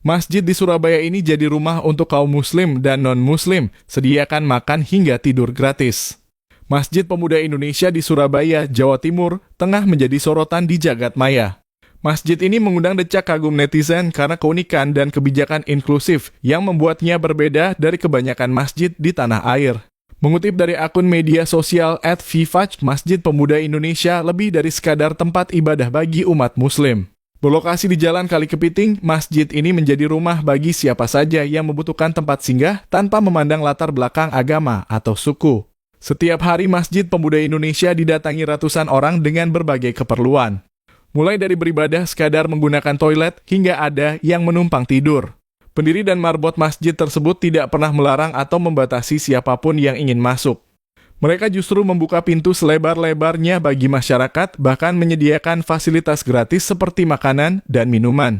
Masjid di Surabaya ini jadi rumah untuk kaum muslim dan non-muslim, sediakan makan hingga tidur gratis. Masjid Pemuda Indonesia di Surabaya, Jawa Timur, tengah menjadi sorotan di jagat maya. Masjid ini mengundang decak kagum netizen karena keunikan dan kebijakan inklusif yang membuatnya berbeda dari kebanyakan masjid di tanah air. Mengutip dari akun media sosial @vivaj, Masjid Pemuda Indonesia lebih dari sekadar tempat ibadah bagi umat muslim. Berlokasi di Jalan Kali Kepiting, masjid ini menjadi rumah bagi siapa saja yang membutuhkan tempat singgah tanpa memandang latar belakang agama atau suku. Setiap hari Masjid Pemuda Indonesia didatangi ratusan orang dengan berbagai keperluan. Mulai dari beribadah sekadar menggunakan toilet hingga ada yang menumpang tidur. Pendiri dan marbot masjid tersebut tidak pernah melarang atau membatasi siapapun yang ingin masuk. Mereka justru membuka pintu selebar-lebarnya bagi masyarakat, bahkan menyediakan fasilitas gratis seperti makanan dan minuman.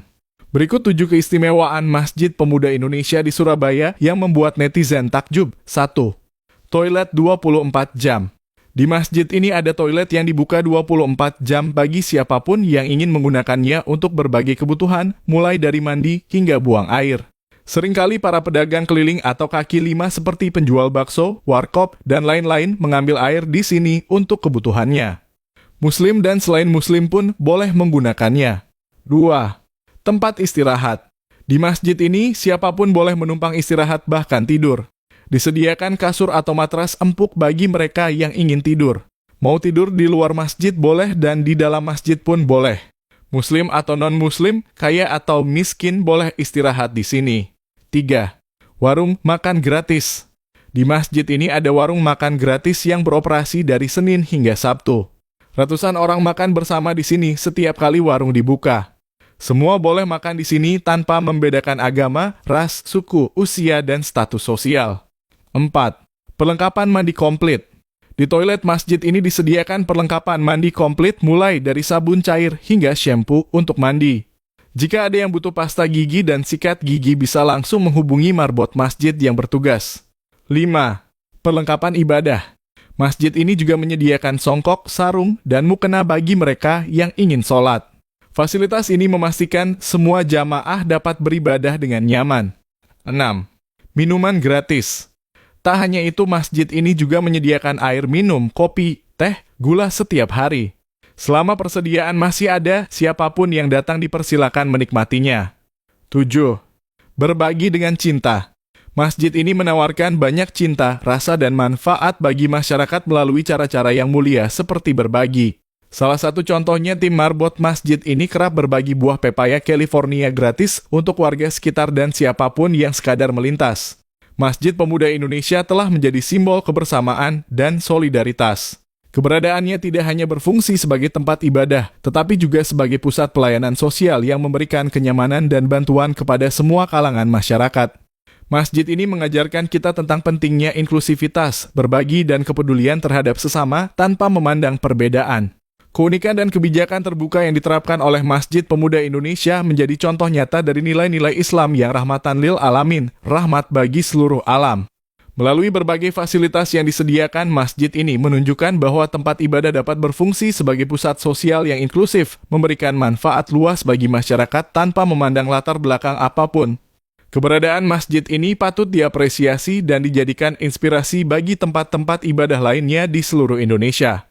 Berikut 7 keistimewaan Masjid Pemuda Indonesia di Surabaya yang membuat netizen takjub. 1. Toilet 24 jam. Di masjid ini ada toilet yang dibuka 24 jam bagi siapapun yang ingin menggunakannya untuk berbagai kebutuhan, mulai dari mandi hingga buang air. Seringkali para pedagang keliling atau kaki lima seperti penjual bakso, warkop, dan lain-lain mengambil air di sini untuk kebutuhannya. Muslim dan selain muslim pun boleh menggunakannya. 2. Tempat istirahat. Di masjid ini, siapapun boleh menumpang istirahat bahkan tidur. Disediakan kasur atau matras empuk bagi mereka yang ingin tidur. Mau tidur di luar masjid boleh dan di dalam masjid pun boleh. Muslim atau non-muslim, kaya atau miskin boleh istirahat di sini. 3. Warung makan gratis. Di masjid ini ada warung makan gratis yang beroperasi dari Senin hingga Sabtu. Ratusan orang makan bersama di sini setiap kali warung dibuka. Semua boleh makan di sini tanpa membedakan agama, ras, suku, usia, dan status sosial. 4. Perlengkapan mandi komplit. Di toilet masjid ini disediakan perlengkapan mandi komplit mulai dari sabun cair hingga shampoo untuk mandi. Jika ada yang butuh pasta gigi dan sikat gigi bisa langsung menghubungi marbot masjid yang bertugas. 5. Perlengkapan ibadah. Masjid ini juga menyediakan songkok, sarung, dan mukena bagi mereka yang ingin sholat. Fasilitas ini memastikan semua jamaah dapat beribadah dengan nyaman. 6. Minuman gratis. Tak hanya itu, masjid ini juga menyediakan air minum, kopi, teh, gula setiap hari. Selama persediaan masih ada, siapapun yang datang dipersilakan menikmatinya. 7. Berbagi dengan cinta. Masjid ini menawarkan banyak cinta, rasa, dan manfaat bagi masyarakat melalui cara-cara yang mulia seperti berbagi. Salah satu contohnya, tim marbot masjid ini kerap berbagi buah pepaya California gratis untuk warga sekitar dan siapapun yang sekadar melintas. Masjid Pemuda Indonesia telah menjadi simbol kebersamaan dan solidaritas. Keberadaannya tidak hanya berfungsi sebagai tempat ibadah, tetapi juga sebagai pusat pelayanan sosial yang memberikan kenyamanan dan bantuan kepada semua kalangan masyarakat. Masjid ini mengajarkan kita tentang pentingnya inklusivitas, berbagi, dan kepedulian terhadap sesama tanpa memandang perbedaan. Keunikan dan kebijakan terbuka yang diterapkan oleh Masjid Pemuda Indonesia menjadi contoh nyata dari nilai-nilai Islam yang rahmatan lil alamin, rahmat bagi seluruh alam. Melalui berbagai fasilitas yang disediakan, masjid ini menunjukkan bahwa tempat ibadah dapat berfungsi sebagai pusat sosial yang inklusif, memberikan manfaat luas bagi masyarakat tanpa memandang latar belakang apapun. Keberadaan masjid ini patut diapresiasi dan dijadikan inspirasi bagi tempat-tempat ibadah lainnya di seluruh Indonesia.